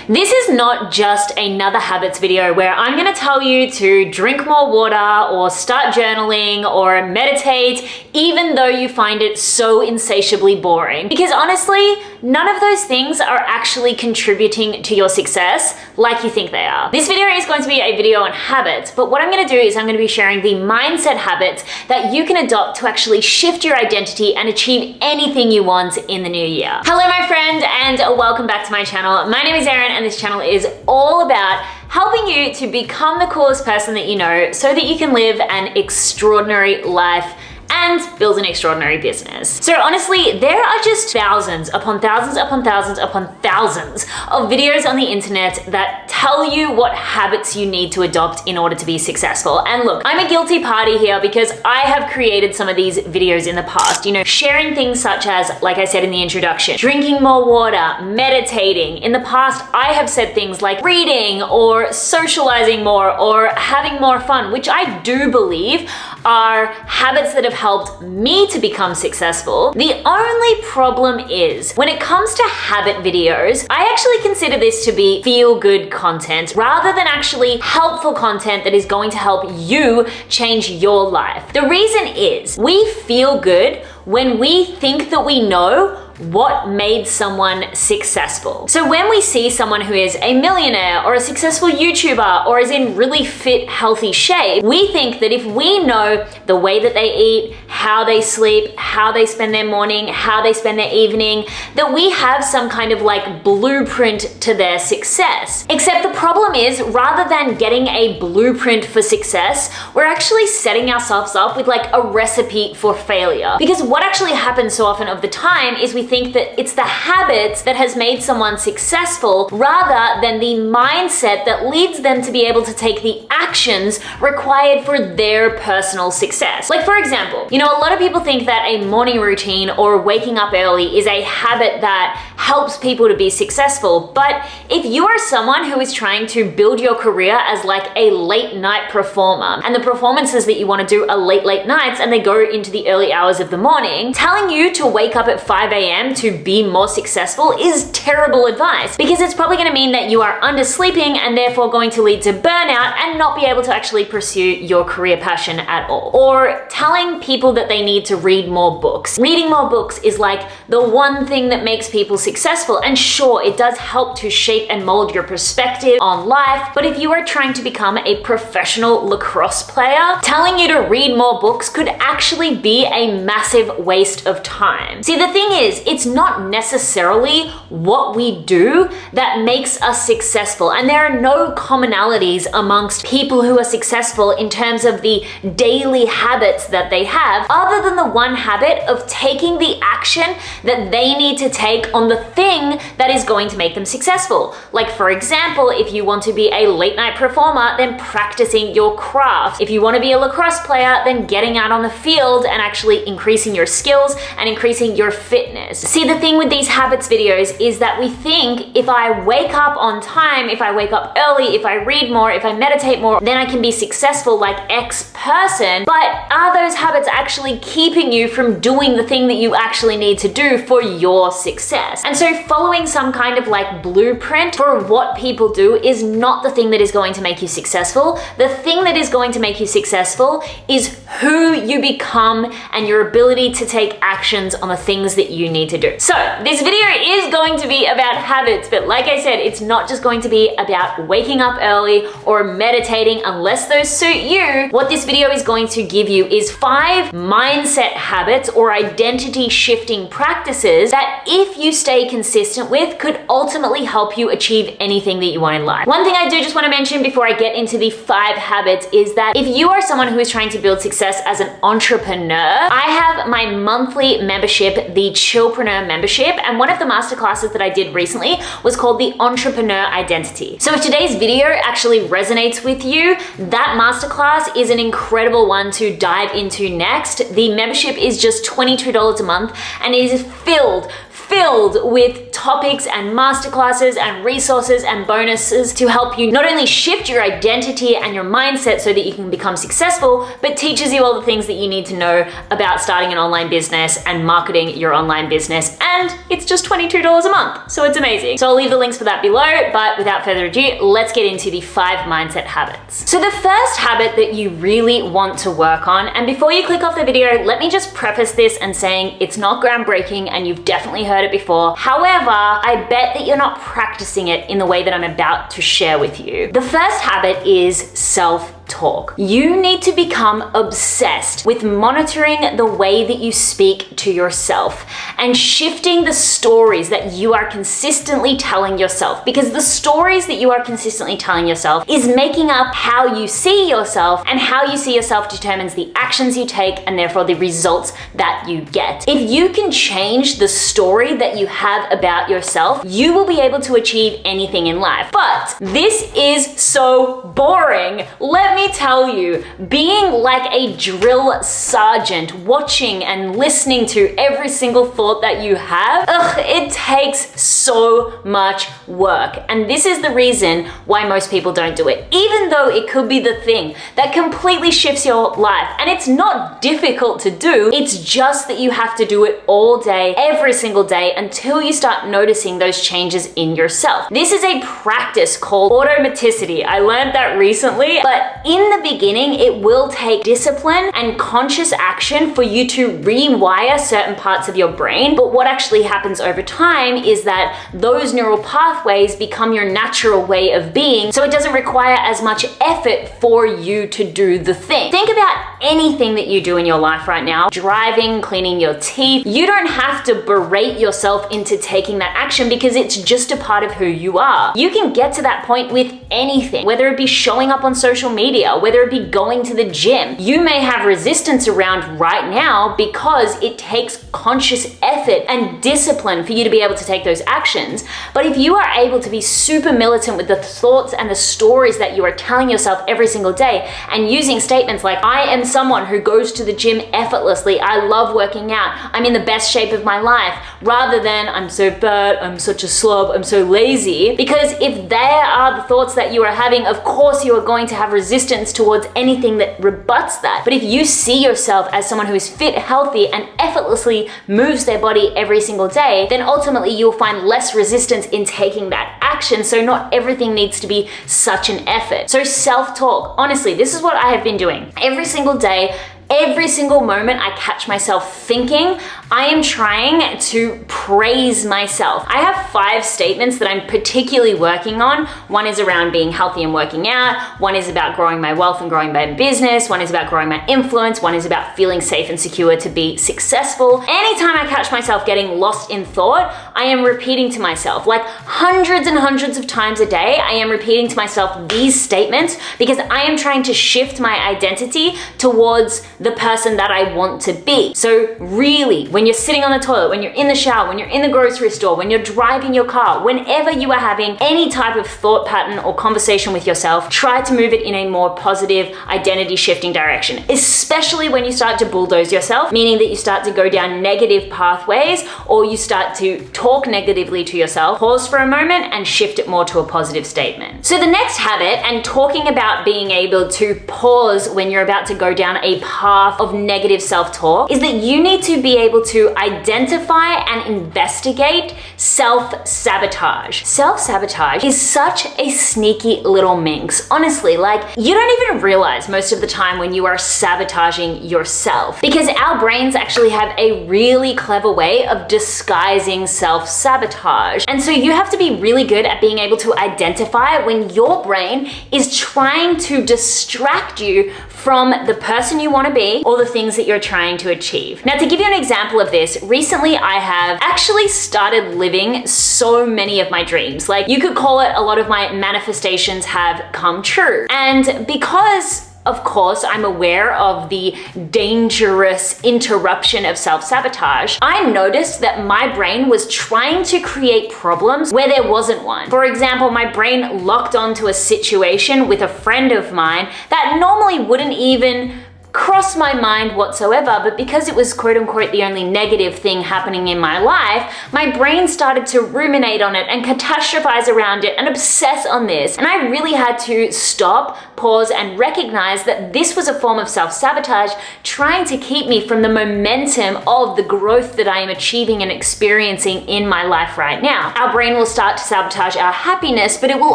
This is not just another habits video where I'm gonna tell you to drink more water or start journaling or meditate, even though you find it so insatiably boring. Because honestly, none of those things are actually contributing to your success like you think they are. This video is going to be a video on habits, but what I'm gonna do is I'm gonna be sharing the mindset habits that you can adopt to actually shift your identity and achieve anything you want in the new year. Hello, my friend, and welcome back to my channel. My name is Erin, and this channel is all about helping you to become the coolest person that you know so that you can live an extraordinary life and build an extraordinary business. So honestly, there are just thousands upon thousands upon thousands upon thousands of videos on the internet that tell you what habits you need to adopt in order to be successful. And look, I'm a guilty party here because I have created some of these videos in the past, sharing things such as, like I said in the introduction, drinking more water, meditating. In the past, I have said things like reading or socializing more or having more fun, which I do believe are habits that have helped me to become successful. The only problem is when it comes to habit videos, I actually consider this to be feel-good content rather than actually helpful content that is going to help you change your life. The reason is we feel good when we think that we know what made someone successful. So when we see someone who is a millionaire or a successful YouTuber or is in really fit, healthy shape, we think that if we know the way that they eat, how they sleep, how they spend their morning, how they spend their evening, that we have some kind of like blueprint to their success. Except the problem is, rather than getting a blueprint for success, we're actually setting ourselves up with like a recipe for failure. Because what actually happens so often of the time is we think that it's the habits that has made someone successful rather than the mindset that leads them to be able to take the actions required for their personal success. Like for example, a lot of people think that a morning routine or waking up early is a habit that helps people to be successful. But if you are someone who is trying to build your career as like a late night performer, and the performances that you want to do are late nights and they go into the early hours of the morning, telling you to wake up at 5 a.m. to be more successful is terrible advice, because it's probably going to mean that you are undersleeping and therefore going to lead to burnout and not be able to actually pursue your career passion at all. Or telling people that they need to read more books. Reading more books is like the one thing that makes people successful, and sure, it does help to shape and mold your perspective on life, but if you are trying to become a professional lacrosse player, telling you to read more books could actually be a massive waste of time. See, the thing is, it's not necessarily what we do that makes us successful, and there are no commonalities amongst people who are successful in terms of the daily habits that they have, other than the one habit of taking the action that they need to take on the thing that is going to make them successful. Like for example, if you want to be a late night performer, then practicing your craft. If you want to be a lacrosse player, then getting out on the field and actually increasing your skills and increasing your fitness. See, the thing with these habits videos is that we think if I wake up on time, if I wake up early, if I read more, if I meditate more, then I can be successful like X person. But are those habits actually keeping you from doing the thing that you actually need to do for your success? And so following some kind of like blueprint for what people do is not the thing that is going to make you successful. The thing that is going to make you successful is who you become and your ability to take actions on the things that you need to do. So this video is going to be about habits, but like I said, it's not just going to be about waking up early or meditating unless those suit you. What this video is going to give you is 5 mindset habits or identity shifting practices that if you stay consistent with could ultimately help you achieve anything that you want in life. One thing I do just want to mention before I get into the 5 habits is that if you are someone who is trying to build success as an entrepreneur, I have my monthly membership, the Chillpreneur membership, and one of the masterclasses that I did recently was called the Entrepreneur Identity. So if today's video actually resonates with you, that masterclass is an incredible one to dive into next. The membership is just $22 a month and it is filled filled with topics and masterclasses and resources and bonuses to help you not only shift your identity and your mindset so that you can become successful, but teaches you all the things that you need to know about starting an online business and marketing your online business. And it's just $22 a month, so it's amazing. So I'll leave the links for that below, but without further ado, let's get into the 5 mindset habits. So the first habit that you really want to work on, and before you click off the video, let me just preface this and saying it's not groundbreaking and you've definitely heard it before. However, I bet that you're not practicing it in the way that I'm about to share with you. The first habit is self-talk. You need to become obsessed with monitoring the way that you speak to yourself and shifting the stories that you are consistently telling yourself, because the stories that you are consistently telling yourself is making up how you see yourself, and how you see yourself determines the actions you take and therefore the results that you get. If you can change the story that you have about yourself, you will be able to achieve anything in life. But this is so boring. Let me tell you, being like a drill sergeant, watching and listening to every single thought that you have, it takes so much work. And this is the reason why most people don't do it, even though it could be the thing that completely shifts your life. And it's not difficult to do, it's just that you have to do it all day, every single day, until you start noticing those changes in yourself. This is a practice called automaticity. I learned that recently, but in the beginning, it will take discipline and conscious action for you to rewire certain parts of your brain. But what actually happens over time is that those neural pathways become your natural way of being, so it doesn't require as much effort for you to do the thing. Think about anything that you do in your life right now, driving, cleaning your teeth. You don't have to berate yourself into taking that action because it's just a part of who you are. You can get to that point with anything, whether it be showing up on social media, whether it be going to the gym. You may have resistance around right now because it takes conscious effort and discipline for you to be able to take those actions. But if you are able to be super militant with the thoughts and the stories that you are telling yourself every single day, and using statements like, I am someone who goes to the gym effortlessly, I love working out, I'm in the best shape of my life, rather than I'm so fat, I'm such a slob, I'm so lazy. Because if there are the thoughts that you are having, of course you are going to have resistance towards anything that rebuts that. But if you see yourself as someone who is fit, healthy, and effortlessly moves their body every single day, then ultimately you'll find less resistance in taking that action. So not everything needs to be such an effort. So self-talk, honestly, this is what I have been doing every single day. Every single moment I catch myself thinking, I am trying to praise myself. I have 5 statements that I'm particularly working on. One is around being healthy and working out. One is about growing my wealth and growing my business. One is about growing my influence. One is about feeling safe and secure to be successful. Anytime I catch myself getting lost in thought, I am repeating to myself, like hundreds and hundreds of times a day, I am repeating to myself these statements because I am trying to shift my identity towards the person that I want to be. So really, when you're sitting on the toilet, when you're in the shower, when you're in the grocery store, when you're driving your car, whenever you are having any type of thought pattern or conversation with yourself, try to move it in a more positive identity shifting direction, especially when you start to bulldoze yourself, meaning that you start to go down negative pathways or you start to talk negatively to yourself. Pause for a moment and shift it more to a positive statement. So the next habit, and talking about being able to pause when you're about to go down a path of negative self-talk, is that you need to be able to identify and investigate self-sabotage. Self-sabotage is such a sneaky little minx. Honestly, like, you don't even realize most of the time when you are sabotaging yourself, because our brains actually have a really clever way of disguising self-sabotage. And so you have to be really good at being able to identify when your brain is trying to distract you from the person you want to be or the things that you're trying to achieve. Now, to give you an example of this, recently I have actually started living so many of my dreams. Like, you could call it a lot of my manifestations have come true. And because of course, I'm aware of the dangerous interruption of self-sabotage, I noticed that my brain was trying to create problems where there wasn't one. For example, my brain locked onto a situation with a friend of mine that normally wouldn't even cross my mind whatsoever, but because it was quote unquote the only negative thing happening in my life, my brain started to ruminate on it and catastrophize around it and obsess on this. And I really had to stop, pause, and recognize that this was a form of self-sabotage trying to keep me from the momentum of the growth that I am achieving and experiencing in my life right now. Our brain will start to sabotage our happiness, but it will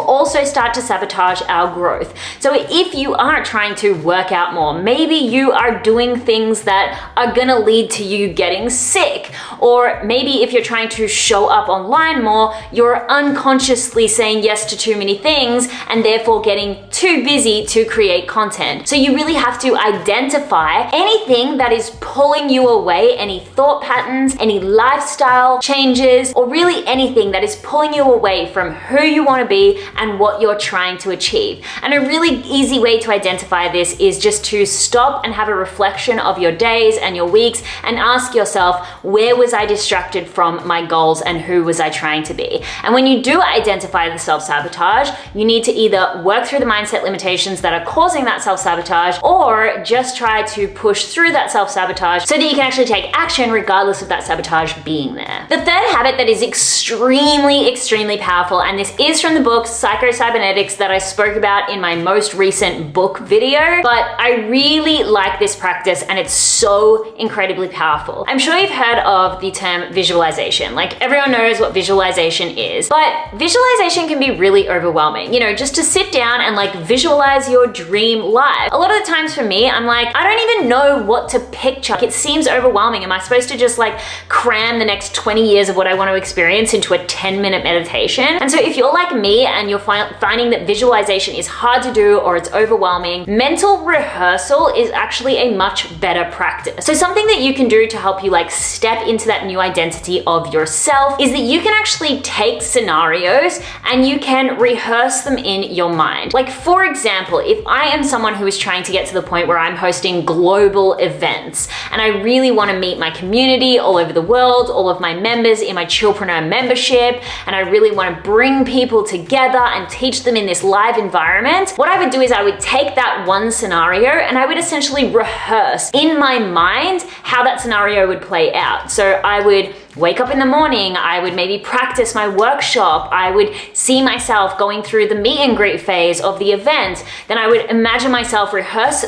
also start to sabotage our growth. So if you are trying to work out more, maybe you are doing things that are gonna lead to you getting sick, or maybe if you're trying to show up online more, you're unconsciously saying yes to too many things and therefore getting too busy to create content. So you really have to identify anything that is pulling you away, any thought patterns, any lifestyle changes, or really anything that is pulling you away from who you want to be and what you're trying to achieve. And a really easy way to identify this is just to stop and have a reflection of your days and your weeks and ask yourself, where was I distracted from my goals and who was I trying to be? And when you do identify the self-sabotage, you need to either work through the mindset limitations that are causing that self-sabotage, or just try to push through that self-sabotage so that you can actually take action regardless of that sabotage being there. The third habit that is extremely powerful, and this is from the book Psycho-Cybernetics that I spoke about in my most recent book video, but I really like this practice and it's so incredibly powerful. I'm sure you've heard of the term visualization. Like, everyone knows what visualization is, but visualization can be really overwhelming. You know, just to sit down and like visualize your dream life. A lot of the times for me, I'm like, I don't even know what to picture. Like, it seems overwhelming. Am I supposed to just like cram the next 20 years of what I want to experience into a 10-minute meditation? And so if you're like me and you're finding that visualization is hard to do or it's overwhelming, mental rehearsal is actually a much better practice. So something that you can do to help you like step into that new identity of yourself is that you can actually take scenarios and you can rehearse them in your mind. Like, for example, if I am someone who is trying to get to the point where I'm hosting global events and I really want to meet my community all over the world, all of my members in my Chillpreneur membership, and I really want to bring people together and teach them in this live environment, what I would do is I would take that one scenario and I would essentially rehearse in my mind how that scenario would play out. So I would wake up in the morning, I would maybe practice my workshop, I would see myself going through the meet and greet phase of the event, then I would imagine myself rehearse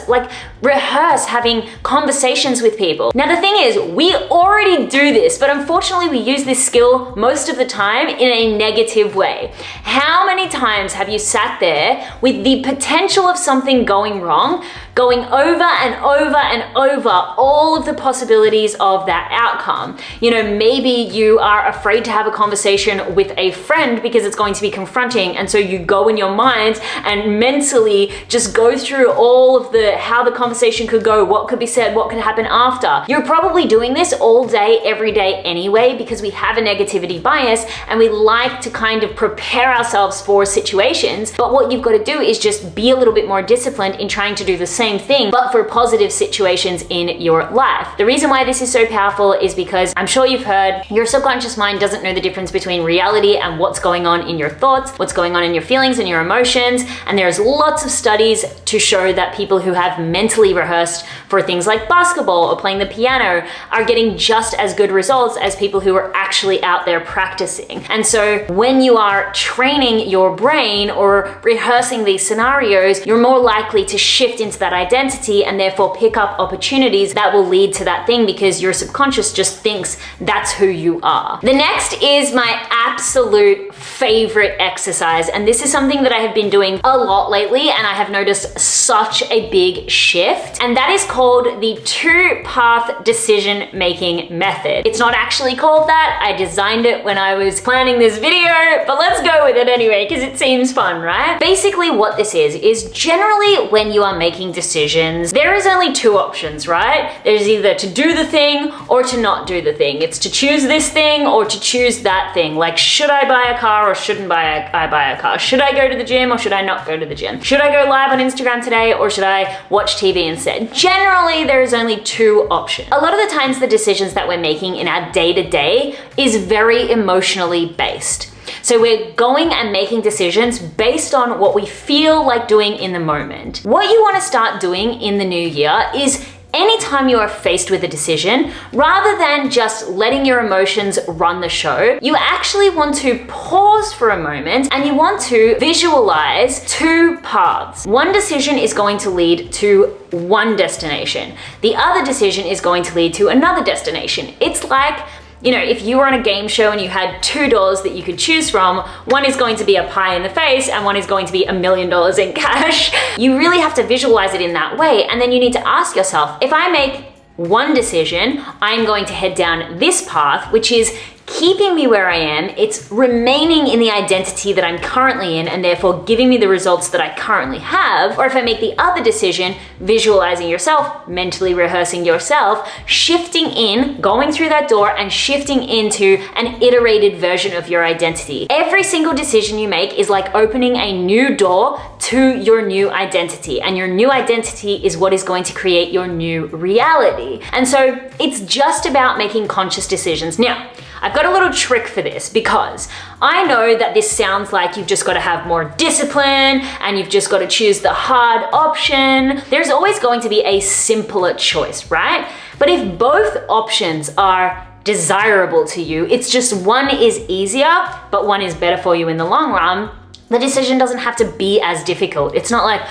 having conversations with people. Now the thing is, we already do this, but unfortunately we use this skill most of the time in a negative way. How many times have you sat there with the potential of something going wrong, going over and over and over all of the possibilities of that outcome? You know, maybe you are afraid to have a conversation with a friend because it's going to be confronting, and so you go in your mind and mentally just go through all of how the conversation could go, what could be said, what could happen after. You're probably doing this all day, every day anyway, because we have a negativity bias and we like to kind of prepare ourselves for situations. But what you've got to do is just be a little bit more disciplined in trying to do the same thing, but for positive situations in your life. The reason why this is so powerful is because I'm sure you've heard your subconscious mind doesn't know the difference between reality and what's going on in your thoughts, what's going on in your feelings and your emotions. And there's lots of studies to show that people who have mentally rehearsed for things like basketball or playing the piano are getting just as good results as people who are actually out there practicing. And so when you are training your brain or rehearsing these scenarios, you're more likely to shift into that identity and therefore pick up opportunities that will lead to that thing because your subconscious just thinks that's who you are. The next is my absolute favorite exercise, and this is something that I have been doing a lot lately and I have noticed such a big shift, and that is called the two-path decision-making method. It's not actually called that. I designed it when I was planning this video, but let's go with it anyway because it seems fun, right? Basically what this is generally when you are making decisions, there is only two options, right? There's either to do the thing or to not do the thing. It's to choose this thing or to choose that thing. Like, should I buy a car or shouldn't I buy a car? Should I go to the gym or should I not go to the gym? Should I go live on Instagram today or should I watch TV instead? Generally, there is only two options. A lot of the times the decisions that we're making in our day-to-day is very emotionally based. So we're going and making decisions based on what we feel like doing in the moment. What you want to start doing in the new year is anytime you are faced with a decision, rather than just letting your emotions run the show, you actually want to pause for a moment and you want to visualize two paths. One decision is going to lead to one destination. The other decision is going to lead to another destination. It's like, you know, if you were on a game show and you had two doors that you could choose from, one is going to be a pie in the face and one is going to be $1 million in cash. You really have to visualize it in that way. And then you need to ask yourself, if I make one decision, I'm going to head down this path, which is keeping me where I am. It's remaining in the identity that I'm currently in and therefore giving me the results that I currently have. Or if I make the other decision, visualizing yourself, mentally rehearsing yourself, shifting in, going through that door and shifting into an iterated version of your identity. Every single decision you make is like opening a new door to your new identity, and your new identity is what is going to create your new reality. And so it's just about making conscious decisions. Now, I've got a little trick for this because I know that this sounds like you've just got to have more discipline and you've just got to choose the hard option. There's always going to be a simpler choice, right? But if both options are desirable to you, it's just one is easier, but one is better for you in the long run, the decision doesn't have to be as difficult. It's not like,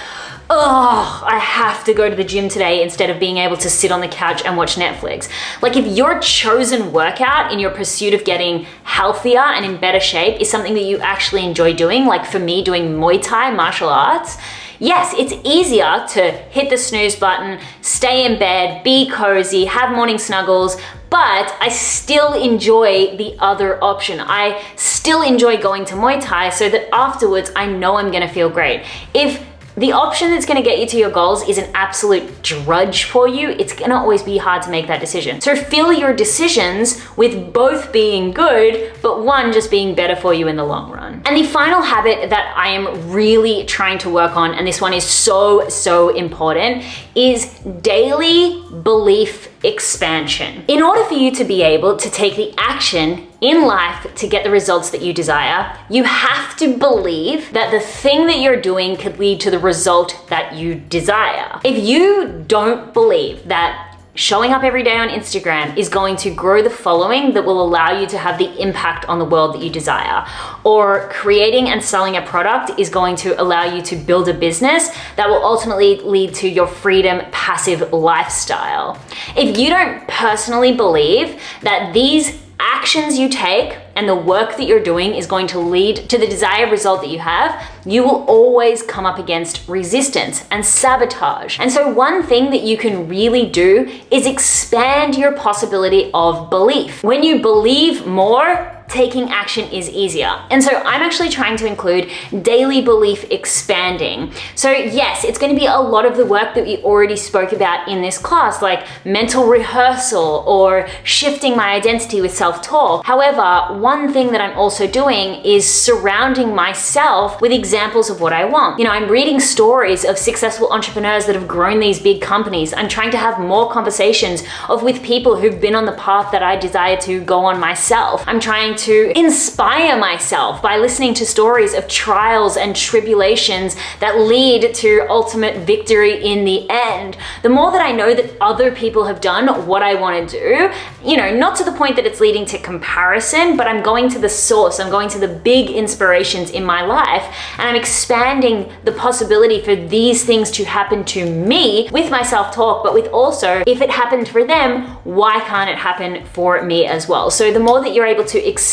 oh, I have to go to the gym today instead of being able to sit on the couch and watch Netflix. Like if your chosen workout in your pursuit of getting healthier and in better shape is something that you actually enjoy doing, like for me doing Muay Thai, martial arts, yes, it's easier to hit the snooze button, stay in bed, be cozy, have morning snuggles, but I still enjoy the other option. I still enjoy going to Muay Thai so that afterwards I know I'm gonna feel great. If the option that's gonna get you to your goals is an absolute drudge for you, it's gonna always be hard to make that decision. So fill your decisions with both being good, but one just being better for you in the long run. And the final habit that I am really trying to work on, and this one is so important, is daily belief expansion. In order for you to be able to take the action in life to get the results that you desire, you have to believe that the thing that you're doing could lead to the result that you desire. If you don't believe that showing up every day on Instagram is going to grow the following that will allow you to have the impact on the world that you desire, or creating and selling a product is going to allow you to build a business that will ultimately lead to your freedom, passive lifestyle. If you don't personally believe that these actions you take and the work that you're doing is going to lead to the desired result that you have, you will always come up against resistance and sabotage. And so one thing that you can really do is expand your possibility of belief. When you believe more, taking action is easier. And so I'm actually trying to include daily belief expanding. So yes, it's going to be a lot of the work that we already spoke about in this class, like mental rehearsal or shifting my identity with self-talk. However, one thing that I'm also doing is surrounding myself with examples of what I want. You know, I'm reading stories of successful entrepreneurs that have grown these big companies. I'm trying to have more conversations with people who've been on the path that I desire to go on myself. I'm trying to inspire myself by listening to stories of trials and tribulations that lead to ultimate victory in the end. The more that I know that other people have done what I want to do, you know, not to the point that it's leading to comparison, but I'm going to the source, I'm going to the big inspirations in my life, and I'm expanding the possibility for these things to happen to me with my self-talk, but with also, if it happened for them, why can't it happen for me as well? So the more that you're able to expand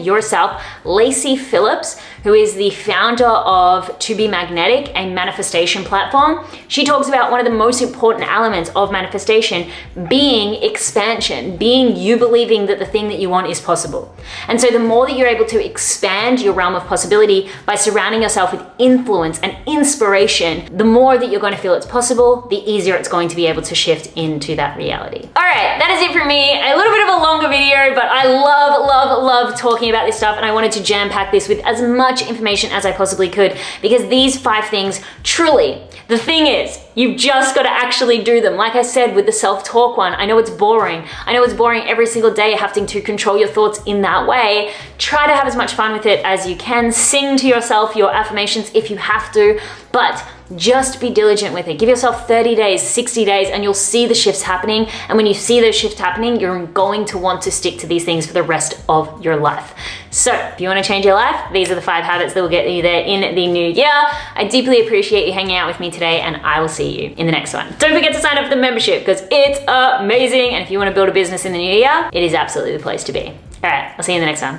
yourself, Lacey Phillips, who is the founder of To Be Magnetic, a manifestation platform, she talks about one of the most important elements of manifestation being expansion, being you believing that the thing that you want is possible. And so the more that you're able to expand your realm of possibility by surrounding yourself with influence and inspiration, the more that you're going to feel it's possible, the easier it's going to be able to shift into that reality. All right, that is it for me. A little bit of a longer video, but I love talking about this stuff, and I wanted to jam pack this with as much much information as I possibly could, because these 5 things truly, the thing is, you've just got to actually do them. Like I said with the self-talk one, I know it's boring. I know it's boring every single day having to control your thoughts in that way. Try to have as much fun with it as you can. Sing to yourself your affirmations if you have to, but just be diligent with it. Give yourself 30 days, 60 days, and you'll see the shifts happening. And when you see those shifts happening, you're going to want to stick to these things for the rest of your life. So if you want to change your life, these are the 5 habits that will get you there in the new year. I deeply appreciate you hanging out with me today, and I will see you in the next one. Don't forget to sign up for the membership because it's amazing. And if you want to build a business in the new year, it is absolutely the place to be. All right, I'll see you in the next one.